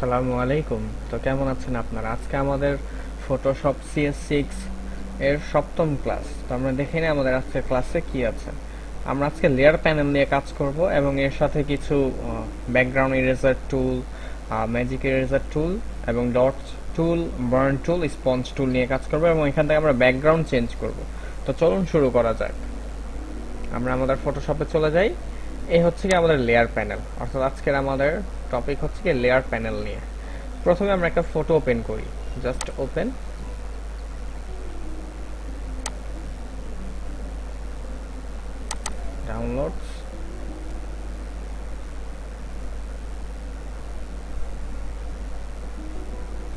আসসালামু আলাইকুম। তো কেমন আছেন আপনারা? আজকে আমাদের ফটোশপ CS6 এর সপ্তম ক্লাস। তো আমরা দেখে নিই আমাদের আজকের ক্লাসে কি আছে। আমরা আজকে লেয়ার প্যানেল নিয়ে কাজ করব এবং এর সাথে কিছু ব্যাকগ্রাউন্ড ইরেজার টুল, ম্যাজিক ইরেজার টুল এবং ডট টুল, বার্ন টুল, স্পঞ্জ টুল নিয়ে কাজ করব এবং এখান থেকে আমরা ব্যাকগ্রাউন্ড চেঞ্জ করব। তো চলুন শুরু করা যাক। আমরা আমাদের ফটোশপে চলে যাই। এই হচ্ছে কি আমাদের লেয়ার প্যানেল, অর্থাৎ আজকের আমাদের টপিক হচ্ছে কি লেয়ার প্যানেল নিয়ে। প্রথমে আমরা একটা ফটো ওপেন করি, জাস্ট ওপেন। ডাউনলোডস,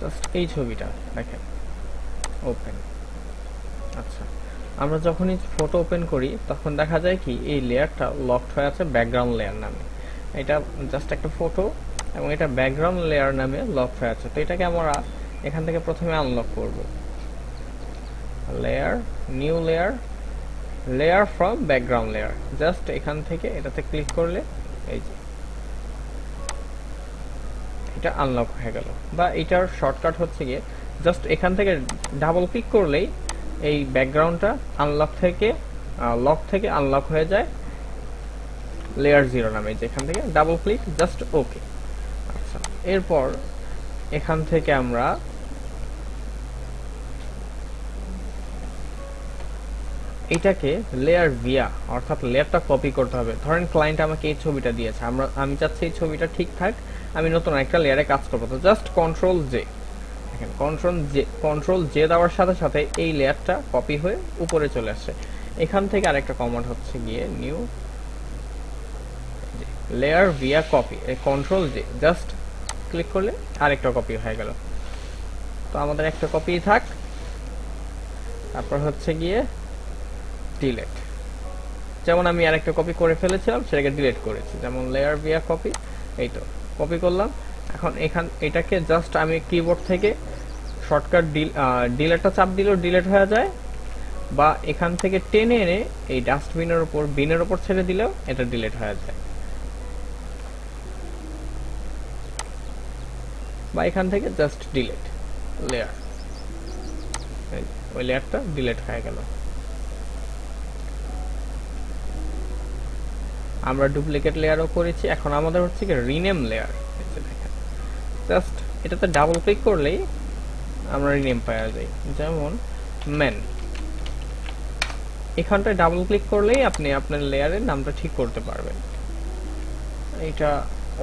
জাস্ট এই ছবিটা দেখেন, ওপেন। আচ্ছা, আমরা যখনই ফটো ওপেন করি তখন দেখা যায় কি এই লেয়ারটা লকড হয়ে আছে ব্যাকগ্রাউন্ড লেয়ার নামে। এটা জাস্ট একটা ফটো এবং এটা ব্যাকগ্রাউন্ড লেয়ার নামে লক হয়ে আছে। তো এটাকে আমরা এখান থেকে প্রথমে আনলক করব। Layer, new layer, layer from background layer, just এখান থেকে এটাতে ক্লিক করলে এই যে এটা আনলক হয়ে গেল। বা এটার শর্টকাট হচ্ছে গিয়ে জাস্ট এখান থেকে ডাবল ক্লিক করলেই এই ব্যাকগ্রাউন্ডটা আনলক থেকে লক থেকে আনলক হয়ে যায় লেয়ার 0 নামে। যেখান থেকে ডাবল ক্লিক, জাস্ট ওকে। আচ্ছা, এরপর এখান থেকে আমরা এটাকে লেয়ার ভিয়া, অর্থাৎ লেয়ারটা কপি করতে হবে। ধরেন ক্লায়েন্ট আমাকে এই ছবিটা দিয়েছে, আমি চাচ্ছি এই ছবিটা ঠিকঠাক, আমি নতুন একটা লেয়ারে কাজ করবো। তো জাস্ট কন্ট্রোল জে, দেখেন কন্ট্রোল জে দেওয়ার সাথে সাথে এই লেয়ারটা কপি হয়ে উপরে চলে আসছে। এখান থেকে আরেকটা কমান্ড হচ্ছে গিয়ে নিউ লেয়ার ভিয়া কপি, এই কন্ট্রোল জে জাস্ট ক্লিক করলে আরেকটা কপি হয়ে গেল। তো আমাদের একটা কপি থাক। তারপর হচ্ছে গিয়ে ডিলেট, যেমন আমি আরেকটা কপি করে ফেলেছিলাম সেটাকে ডিলিট করেছি, যেমন লেয়ার ভিয়া কপি, এই তো কপি করলাম। এখন এটাকে জাস্ট আমি কিবোর্ড থেকে শর্টকাট ডিলেটটা চাপ দিলেও ডিলিট হয়ে যায়, বা এখান থেকে টেনে এনে এই ডাস্টবিনের উপর, বিনের উপর ছেড়ে দিলেও এটা ডিলিট হয়ে যায়, বা এখান থেকে জাস্ট ডিলিট লেয়ার, ওই লেয়ারটা ডিলিট হয়ে গেল। আমরা ডুপ্লিকেট লেয়ারও করেছি। এখন আমাদের হচ্ছে কি রিনেম লেয়ার। দেখেন জাস্ট এটাতে ডাবল ক্লিক করলেই আমরা রিনেম পাওয়া যায়, যেমন ম্যান। এখানটায় ডাবল ক্লিক করলেই আপনি আপনার লেয়ারের নামটা ঠিক করতে পারবেন। এটা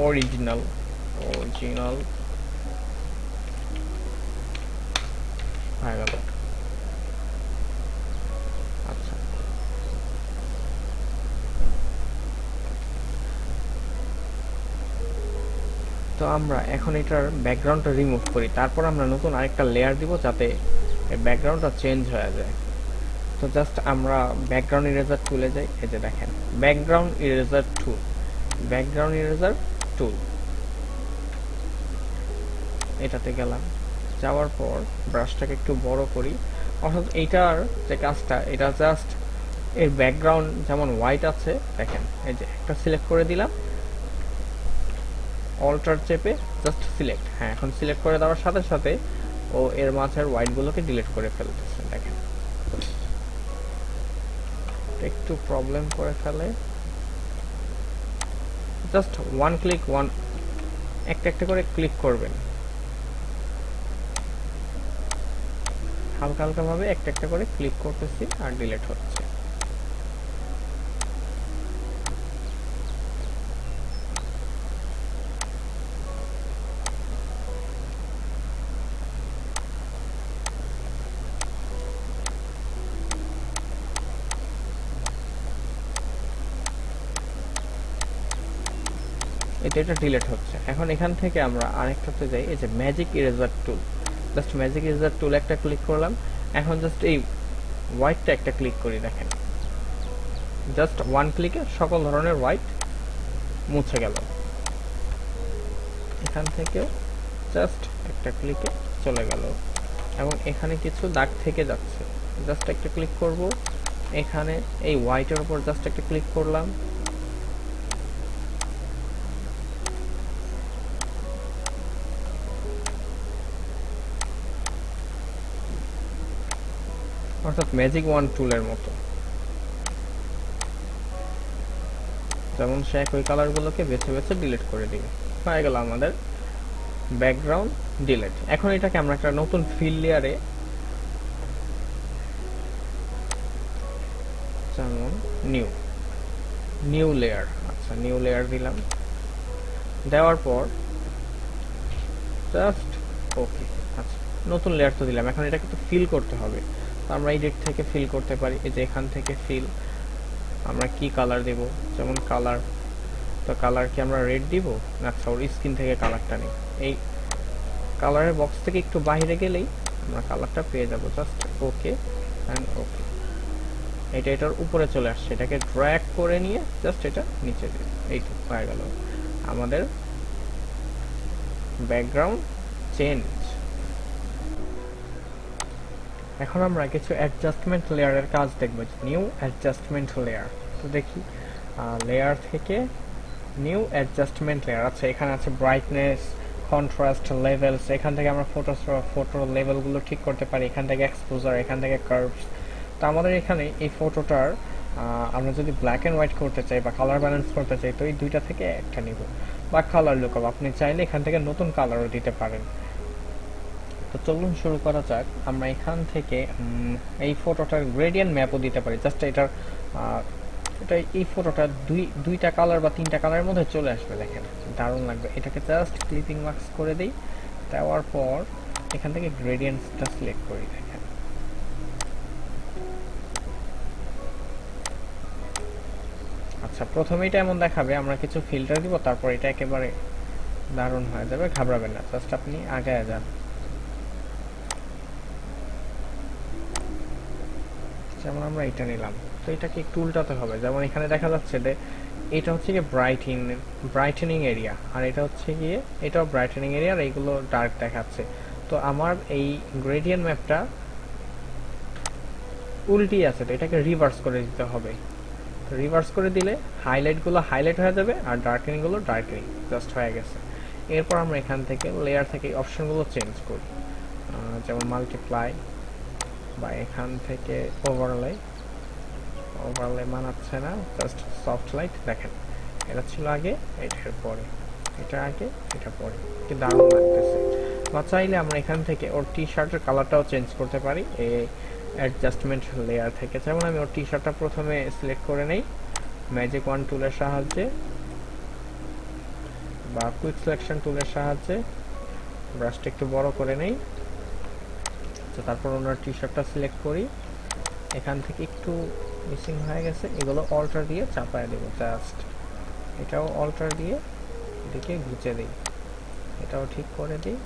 অরিজিনাল হয়ে গেল। আচ্ছা, তো আমরা এখন এটার ব্যাকগ্রাউন্ডটা রিমুভ করি, তারপর আমরা নতুন আরেকটা লেয়ার দিব যাতে ব্যাকগ্রাউন্ডটা চেঞ্জ হয়ে যায়। তো জাস্ট আমরা ব্যাকগ্রাউন্ড ইরেজার টুলে যাই। এই যে দেখেন ব্যাকগ্রাউন্ড ইরেজার টুল, এটাতে গেলাম। যাওয়ার পর ব্রাশটাকে একটু বড় করি, অর্থাৎ এইটার যে কাজটা, এটা জাস্ট এর ব্যাকগ্রাউন্ড যেমন হোয়াইট আছে, দেখেন এই যে একটা সিলেক্ট করে দিলাম, অল্টার চেপে জাস্ট সিলেক্ট। হ্যাঁ, এখন সিলেক্ট করে দেওয়ার সাথে সাথে ও এর মাঝের হোয়াইট গুলোকে ডিলিট করে ফেলতেছে। দেখেন একটু প্রবলেম করে ফেলে, জাস্ট একটা একটা করে ক্লিক করবেন, হালকা হালকা ভাবে একটা একটা করে ক্লিক করতেছি আর ডিলিট হচ্ছে। এটা ডিলিট হচ্ছে। এখন এখান থেকে আমরা আরেকটাতে যাই, এই যে ম্যাজিক ইরেজার টুল, জাস্ট ম্যাজিক ইরেজার টুল একটা ক্লিক করলাম। এখন জাস্ট এই হোয়াইটটা একটা ক্লিক করি, দেখেন জাস্ট ওয়ান ক্লিকে সকল ধরনের হোয়াইট মুছে গেল। এখান থেকেও জাস্ট একটা ক্লিকে চলে গেল। এবং এখানে কিছু দাগ থেকে যাচ্ছে, জাস্ট একটা ক্লিক করব, এখানে এই হোয়াইটের উপর জাস্ট একটা ক্লিক করলাম, অর্থাৎ ম্যাজিক ওয়ান টুলের মতো। যেমন সে একই কালারগুলোকে বেছে বেছে ডিলিট করে দিবে। হয়ে গেল আমাদের ব্যাকগ্রাউন্ড ডিলিট। এখন এটাকে আমরা একটা নতুন ফিল লেয়ারে, যেমন নিউ লেয়ার, আচ্ছা নিউ লেয়ার দিলাম। দেওয়ার পর জাস্ট ওকে। আচ্ছা নতুন লেয়ার তো দিলাম, এখন এটাকে তো ফিল করতে হবে। তো আমরা এই দিক থেকে ফিল করতে পারি, এই যে এখান থেকে ফিল। আমরা কি কালার দেব, যেমন কালার, তো কালার কি আমরা রেড দিব? আচ্ছা ওর স্কিন থেকে কালারটা নেই। এই কালারের বক্স থেকে একটু বাইরে গেলেই আমরা কালারটা পেয়ে যাব। Just okay and okay. এটা এটার উপরে চলে আসছে, এটাকে ড্র্যাগ করে নিয়ে জাস্ট এটা নিচে দিই। এই তো হয়ে গেল আমাদের ব্যাকগ্রাউন্ড চেঞ্জ। এখন আমরা কিছু অ্যাডজাস্টমেন্ট লেয়ারের কাজ দেখব। নিউ অ্যাডজাস্টমেন্ট লেয়ার, তো দেখি লেয়ার থেকে নিউ অ্যাডজাস্টমেন্ট লেয়ার। আচ্ছা এখানে আছে ব্রাইটনেস, কন্ট্রাস্ট, লেভেলস। এখান থেকে আমরা ফটো লেভেলগুলো ঠিক করতে পারি। এখান থেকে এক্সপোজার, এখান থেকে কার্ভস। তো আমাদের এখানে এই ফটোটার আমরা যদি ব্ল্যাক অ্যান্ড হোয়াইট করতে চাই বা কালার ব্যালেন্স করতে চাই, তো এই দুইটা থেকে একটা নিব। বা কালার লুকআপ, আপনি চাইলে এখান থেকে নতুন কালারও দিতে পারেন। তো চলুন শুরু করা যাক। আমরা এখান থেকে এই ফটোটার গ্রেডিয়েন্ট ম্যাপও দিতে পারি। জাস্ট এটার এটা এই ফটোটা দুইটা কালার বা তিনটা কালারের মধ্যে চলে আসবে, দেখেন দারুণ লাগবে। এটাকে জাস্ট ক্লিপিং মার্কস করে দিই। দেওয়ার পর এখান থেকে গ্রেডিয়েন্টসটা সিলেক্ট করি, দেখেন আচ্ছা প্রথমে এটা এমন দেখাবে, আমরা কিছু ফিল্টার দিব, তারপর এটা একেবারে দারুণ হয়ে যাবে। ঘাবড়াবেন না, জাস্ট আপনি আগায় যান। যেমন আমরা এটা নিলাম, তো এটাকে একটু উল্টাতে হবে। যেমন এখানে দেখা যাচ্ছে যে এটা হচ্ছে গিয়ে ব্রাইটেনিং এরিয়া, আর এটা হচ্ছে গিয়ে এটাও ব্রাইটেনিং এরিয়া, আর এইগুলো ডার্ক দেখাচ্ছে। তো আমার এই গ্রেডিয়েন্ট ম্যাপটা উল্টি আছে, তো এটাকে রিভার্স করে দিতে হবে। রিভার্স করে দিলে হাইলাইটগুলো হাইলাইট হয়ে যাবে আর ডার্কেনিংগুলো ডার্কেনিং জাস্ট হয়ে গেছে। এরপর আমরা এখান থেকে লেয়ার থেকে অপশনগুলো চেঞ্জ করি, যেমন মাল্টিপ্লাই বা এখান থেকে ওভারলে মানাচ্ছে না, জাস্ট সফট লাইট। দেখেন এটা ছিল আগে, এটার পরে, এটা আগে, এটা পরে, কি দারুণ লাগতেছে। বা চাইলে আমরা এখান থেকে ওর টি শার্টের কালারটাও চেঞ্জ করতে পারি এই অ্যাডজাস্টমেন্ট লেয়ার থেকে। যেমন আমি ওর টি শার্টটা প্রথমে সিলেক্ট করে নেই ম্যাজিক ওয়ান টুলের সাহায্যে বা কুইক সিলেকশন টুলের সাহায্যে, ব্রাশটা একটু বড় করে নেই। তো তারপর ওনার টি শার্টটা সিলেক্ট করি, এখান থেকে একটু মিসিং হয়ে গেছে, এগুলো অল্টার দিয়ে চাপায় দেবো। জাস্ট এটাও অল্টার দিয়ে এদিকে ঘুচে দিই, এটাও ঠিক করে দিই,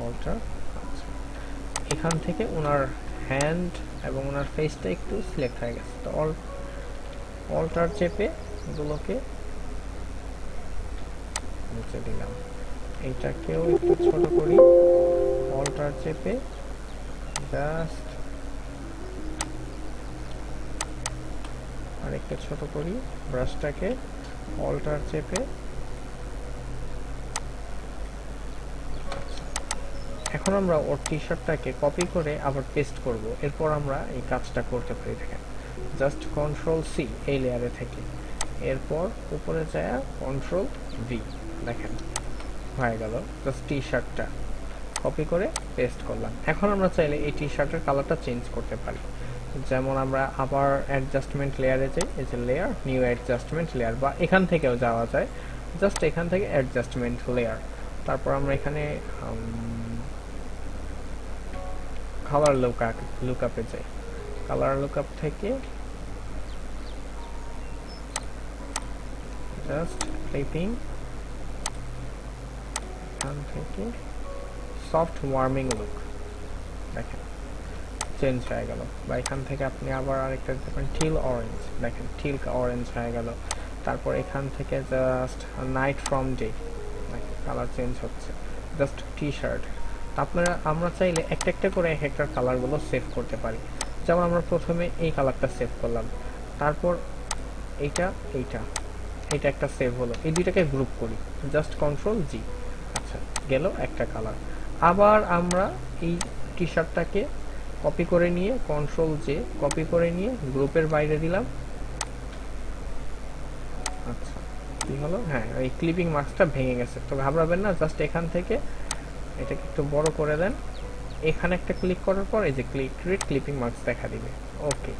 অল্টার। আচ্ছা এখান থেকে ওনার হ্যান্ড এবং ওনার ফেসটা একটু সিলেক্ট হয়ে গেছে, তো অল্টার চেপে এগুলোকে মুছে দিলাম। এইটাকেও একটু ছোট করি, অল্টার চেপে জাস্ট আরেকটা ছোট করি, ব্রাশটাকে অল্টার চেপে। এখন আমরা ওর টি শার্টটাকে কপি করে আবার পেস্ট করব। এরপর আমরা এই কাজটা করতে পারি, দেখেন জাস্ট কন্ট্রোল সি এই লেয়ারে থেকে, এরপর উপরে যায় কন্ট্রোল ভি, দেখেন হয়ে গেল। জাস্ট টি শার্টটা কপি করে পেস্ট করলাম। এখন আমরা চাইলে এই টি শার্টের কালারটা চেঞ্জ করতে পারি। যেমন আমরা আবার অ্যাডজাস্টমেন্ট লেয়ারে যাই, এই যে লেয়ার, নিউ অ্যাডজাস্টমেন্ট লেয়ার, বা এখান থেকেও যাওয়া যায়। জাস্ট এখান থেকে অ্যাডজাস্টমেন্ট লেয়ার, তারপর আমরা এখানে কালার লুকআপে যাই। কালার লুকআপ থেকে জাস্ট ক্লিপিং, এখান থেকে সফট ওয়ার্মিং লুক, দেখেন চেঞ্জ হয়ে গেল। বা এখান থেকে আপনি আবার আরেকটা দিতে পারেন টিল অরেঞ্জ, দেখেন টিল অরেঞ্জ হয়ে গেল। তারপর এখান থেকে just night from day, colour change হচ্ছে। জাস্ট টি শার্ট, আমরা চাইলে একটা একটা করে এক একটা কালারগুলো সেভ করতে পারি। যেমন আমরা প্রথমে এই কালারটা সেভ করলাম, তারপর এইটা একটা সেভ হলো, এই দুইটাকে গ্রুপ করি, জাস্ট কন্ট্রোল জি। আচ্ছা গেল একটা কালার। আবার আমরা এই টি শার্টটাকে কপি করে নিয়ে কন্ট্রোল জে কপি করে নিয়ে গ্রুপের বাইরে দিলাম। আচ্ছা কি হলো, হ্যাঁ ওই ক্লিপিং মার্কসটা ভেঙে গেছে, তো ঘাবড়াবেন না, জাস্ট এখান থেকে এটাকে একটু বড় করে দেন, এখানে একটা ক্লিক করার পর এই যে ক্রিয়েট ক্লিপিং মার্কস দেখা দিবে। ওকে,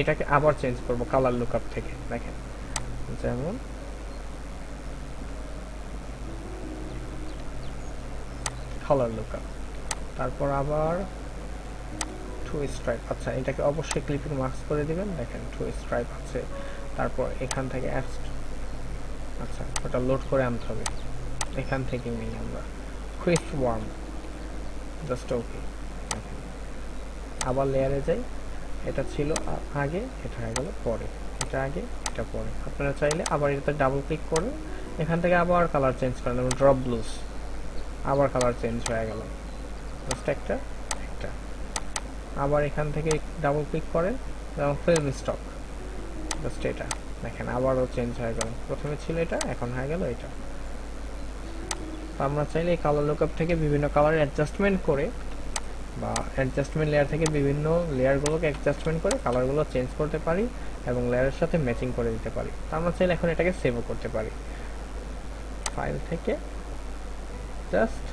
এটাকে আবার চেঞ্জ করব কালার লুকআপ থেকে, দেখেন যেমন কালার লুকআপ, তারপর আবার টু স্ট্রাইপ। আচ্ছা এটাকে অবশ্যই ক্লিপিং মার্কস করে দিবেন, দেখেন টু স্ট্রাইপ আছে। তারপর এখান থেকে আচ্ছা ওটা লোড করে আনতে হবে, এখান থেকে নেই আমরা ক্রিস্প ওয়ার্ম, জাস্ট ওকে। আবার লেয়ারে যাই, এটা ছিল আগে, এটা হয়ে গেল পরে, এটা আগে এটা পরে। আপনারা চাইলে আবার এটাতে ডাবল ক্লিক করে এখান থেকে আবার কালার চেঞ্জ করেন, যেমন ড্রপ ব্লুস, আবার কালার চেঞ্জ হয়ে গেল, জাস্ট একটা একটা। আবার এখান থেকে ডাবল ক্লিক করেন, যেমন ফিল্ম স্টক, জাস্ট এটা দেখেন আবারও চেঞ্জ হয়ে গেল, প্রথমে ছিল এটা এখন হয়ে গেল এটা। আমরা চাইলে এই কালার লুকআপ থেকে বিভিন্ন কালার অ্যাডজাস্টমেন্ট করে বা অ্যাডজাস্টমেন্ট লেয়ার থেকে বিভিন্ন লেয়ারগুলোকে অ্যাডজাস্টমেন্ট করে কালারগুলো চেঞ্জ করতে পারি এবং লেয়ারের সাথে ম্যাচিং করে দিতে পারি। তো আমরা চাইলে এখন এটাকে সেভও করতে পারি, ফাইল থেকে জাস্ট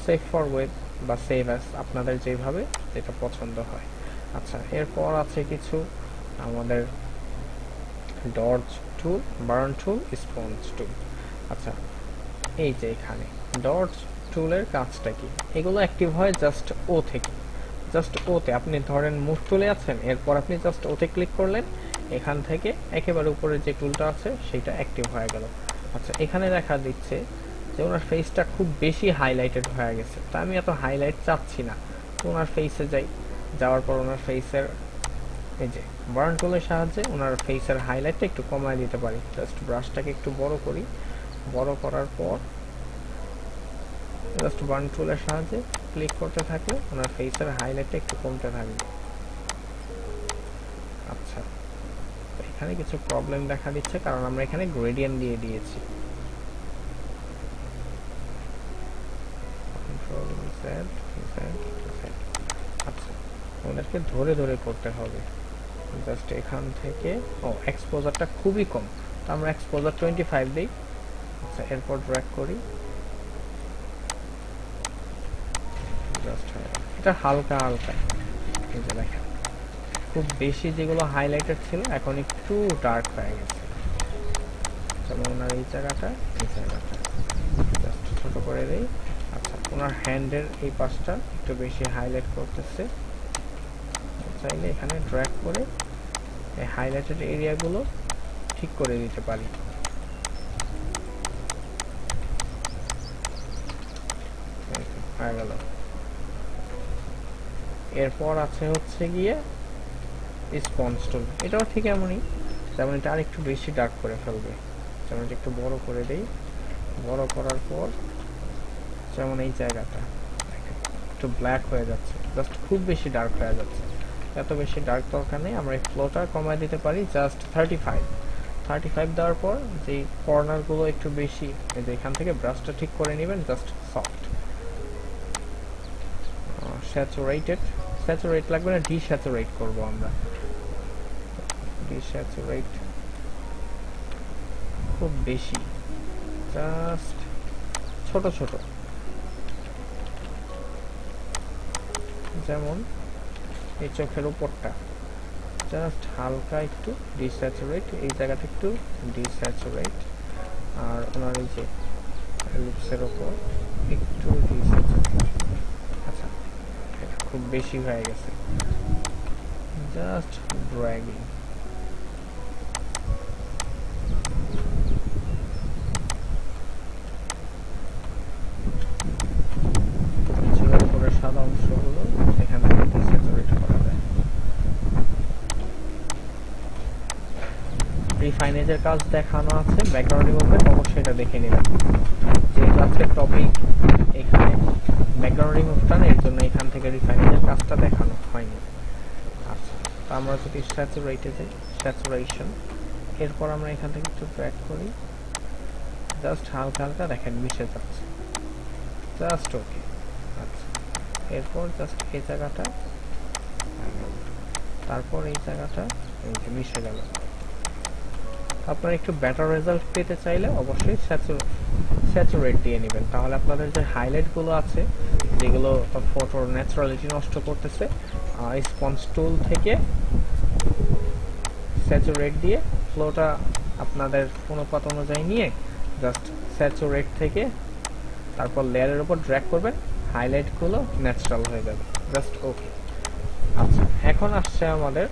সেভ ফর ওয়েব বা সেভ অ্যাজ, আপনাদের যেভাবে যেটা পছন্দ হয়। আচ্ছা এরপর আছে কিছু আমাদের ডজ টুল, বার্ন টুল, স্পঞ্জ টুল। আচ্ছা এই যে এখানে ডজ টুলের কাজটা কি, এগুলো অ্যাক্টিভ হয় জাস্ট ও থেকে, জাস্ট ওতে আপনি ধরেন মুভ টুলে আছেন, এরপর আপনি জাস্ট ওতে ক্লিক করলেন, এখান থেকে একেবারে উপরে যে টুলটা আছে সেটা অ্যাক্টিভ হয়ে গেল। আচ্ছা এখানে দেখা দিচ্ছে যে ওনার ফেসটা খুব বেশি হাইলাইটেড হয়ে গেছে, তা আমি এত হাইলাইট চাচ্ছি না, তো ওনার ফেসে যাই, যাওয়ার পর ওনার ফেসের এই যে বার্ন টুলের সাহায্যে ওনার ফেসের হাইলাইটটা একটু কমায় দিতে পারি। জাস্ট ব্রাশটাকে একটু বড় করি, বড় করার পর জাস্ট বার্ন টুলের সাহায্যে ক্লিক করতে থাকলে ওনার ফেসের হাইলাইটটা একটু কমতে থাকবে। আচ্ছা এখানে কিছু প্রবলেম দেখা দিচ্ছে কারণ আমরা এখানে গ্রেডিয়েন্ট দিয়ে দিয়েছি। আচ্ছা আমাদেরকে ধরে ধরে করতে হবে, জাস্ট এখান থেকে এক্সপোজারটা খুবই কম, তো আমরা এক্সপোজার 25 দিই। আচ্ছা এরপর ড্র্যাগ করি, জাস্ট এটা হালকা হালকা, এই যে দেখেন খুব বেশি যেগুলো হাইলাইটেড ছিল এখন একটু ডার্ক হয়ে গেছে, যেমন ওনার এই জায়গাটা জাস্ট ছোট করে দেই। আচ্ছা ওনার হ্যান্ডের এই পাশটা একটু বেশি হাইলাইট করতেছে, চাইলে এখানে ড্র্যাগ করে এই হাইলাইটেড এরিয়াগুলো ঠিক করে দিতে পারি। হয়ে গেল। এরপর আছে হচ্ছে গিয়ে স্পঞ্জ টুল, এটাও ঠিক এমনই, যেমন এটা আর একটু বেশি ডার্ক করে ফেলবে, যেমন এটা একটু বড় করে দেই, বড় করার পর যেমন এই জায়গাটা একটু ব্ল্যাক হয়ে যাচ্ছে, জাস্ট খুব বেশি ডার্ক হয়ে যাচ্ছে, এত বেশি ডার্ক দরকার নেই, আমরা এই ফ্লোটা কমায় দিতে পারি জাস্ট 35 দেওয়ার পর যে কর্নারগুলো একটু বেশি, এই যে এখান থেকে ব্রাশটা ঠিক করে নেবেন, জাস্ট সফট স্যাচুরেট লাগবে না, ডিস্যাচুরেট করব আমরা, ডিস্যাচুরেট খুব বেশি, জাস্ট ছোট ছোট, যেমন এই চোখের উপরটা জাস্ট হালকা একটু ডিস্যাচুরেট, এই জায়গাটা একটু ডিস্যাচুরেট, আর ওনার এই যে লিপসের ওপর একটু ডিস্যাচুরেট। আচ্ছা এটা খুব বেশি হয়ে গেছে, জাস্ট ড্র্যাগিং, চোখের উপরের সাদা অংশগুলো এখানে ডিস্যাচুরেট করা যায়। রিফাইনেজের কাজ দেখানো আছে, ব্যাকগ্রাউন্ড রিমুভের অবশ্যই এটা দেখে নেবেন, যেহেতু আজকের টপিক এখানে ব্যাকগ্রাউন্ড রিমুভটা, এর জন্য এখান থেকে রিফাইনেজের কাজটা দেখানো হয়নি। আচ্ছা তো আমরা যদি স্যাচুরেটে যাই, স্যাচুরেশন, এরপর আমরা এখান থেকে একটু ড্র্যাগ করি, জাস্ট হালকা হালকা দেখেন মিশে যাচ্ছে, জাস্ট ওকে। আচ্ছা এরপর জাস্ট এই জায়গাটা তারপর এই জায়গাটা এই যে মিশে গেল। আপনারা একটু বেটার রেজাল্ট পেতে চাইলে অবশ্যই স্যাচুরেট দিয়ে নেবেন, তাহলে আপনাদের যে হাইলাইটগুলো আছে যেগুলো ফটোর ন্যাচারালিটি নষ্ট করতেছে, স্পঞ্জ টুল থেকে স্যাচুরেট দিয়ে ফ্লোটা আপনাদের অনুপাত অনুযায়ী নিয়ে জাস্ট স্যাচুরেট থেকে তারপর লেয়ারের উপর ড্র্যাগ করবেন, হাইলাইটগুলো ন্যাচারাল হয়ে যাবে। Just okay. আচ্ছা, এখন আসছে আমাদের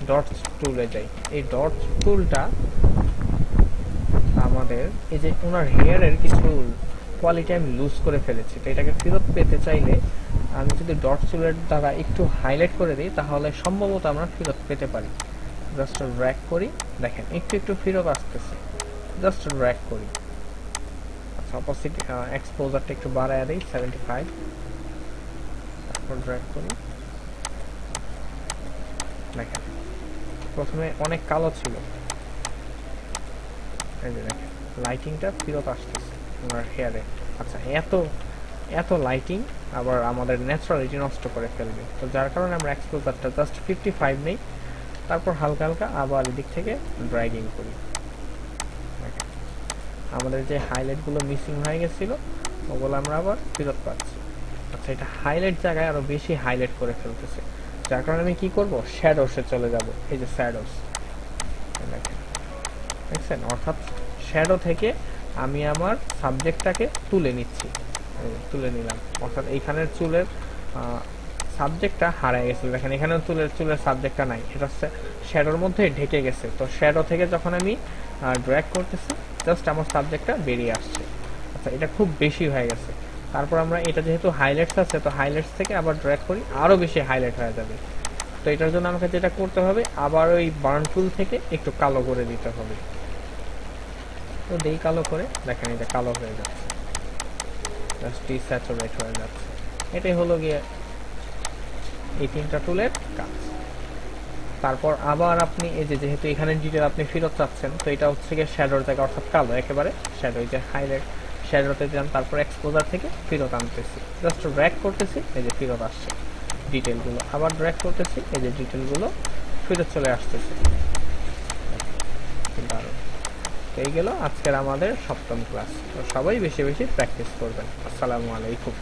ডট টুলে যাই। এই ডট টুলটা আমাদের এই যে ওনার হেয়ারের কিছু কোয়ালিটি আমি লুজ করে ফেলেছি, তো এটাকে ফেরত পেতে চাইলে আমি যদি ডট টুলের দ্বারা একটু হাইলাইট করে দিই তাহলে সম্ভবত আমরা ফেরত পেতে পারি। জাস্ট ড্র্যাগ করি, দেখেন একটু একটু ফেরত আসতেছে, জাস্ট ড্র্যাগ করি। আচ্ছা, অপোজিট এক্সপোজারটা একটু বাড়ায় দিই 75, তারপর ড্র্যাগ করি। দেখেন প্রথমে অনেক কালো ছিল, এই যে দেখেন লাইটিংটা ফেরত আসতেছে ওনার হেয়ারে। আচ্ছা, এত এত লাইটিং আবার আমাদের ন্যাচারালিটি নষ্ট করে ফেলবে, তো যার কারণে আমরা এক্সপোজারটা জাস্ট 55 নেই, তারপর হালকা হালকা আবার এদিক থেকে ড্র্যাগিং করি। আমাদের যে হাইলাইটগুলো মিসিং হয়ে গেছিল ওগুলো আমরা আবার ফেরত পাচ্ছি। আচ্ছা, এটা হাইলাইট জায়গায় আরো বেশি হাইলাইট করে ফেলতেছে, যার কারণে আমি কি করব, শ্যাডোসে চলে যাব। এই যে শ্যাডোস দেখছেন, অর্থাৎ শ্যাডো থেকে আমি আমার সাবজেক্টটাকে তুলে নিচ্ছি, তুলে নিলাম। অর্থাৎ এইখানের চুলের সাবজেক্টটা হারায় গেছিল, দেখেন এখানেও চুলের সাবজেক্টটা নাই, এটা শ্যাডোর মধ্যে ঢেকে গেছে। তো শ্যাডো থেকে যখন আমি ড্র্যাগ করতেছি জাস্ট আমার সাবজেক্টটা বেরিয়ে আসছে। আচ্ছা, এটা খুব বেশি হয়ে গেছে। তারপর আমরা এটা যেহেতু হাইলাইটস আছে, তো হাইলাইটস থেকে আবার ড্র্যাগ করি, আরো বেশি হাইলাইট হয়ে যাবে। তো এটার জন্য আমাকে যেটা করতে হবে, আবার ওই বার্ন টুল থেকে একটু কালো করে দিতে হবে। তো দেই কালো করে, দেখেন এটা কালো হয়ে যাচ্ছে, জাস্ট ডিস্যাচুরেট হয়ে যাচ্ছে। এটাই হলো গিয়ে এই তিনটা টুলের কাজ। তারপর আবার আপনি এই যে যেহেতু এখানে ডিটেল আপনি ফেরত চাচ্ছেন, তো এটা হচ্ছে গিয়ে শ্যাডোর জায়গা, অর্থাৎ কালো একেবারে শ্যাডো, এই যে হাইলাইট শ্যাডোতে যান, তারপর এক্সপোজার থেকে ফেরত আনতেছি, জাস্ট ড্র্যাগ করতেছি, এই যে ফেরত আসছে ডিটেলগুলো, আবার ড্র্যাগ করতেছি, এই যে ডিটেলগুলো ফেরত চলে আসতেছে। দারুণ। তো এই গেল আজকের আমাদের সপ্তম ক্লাস। তো সবাই বেশি বেশি প্র্যাকটিস করবেন। আসসালামু আলাইকুম।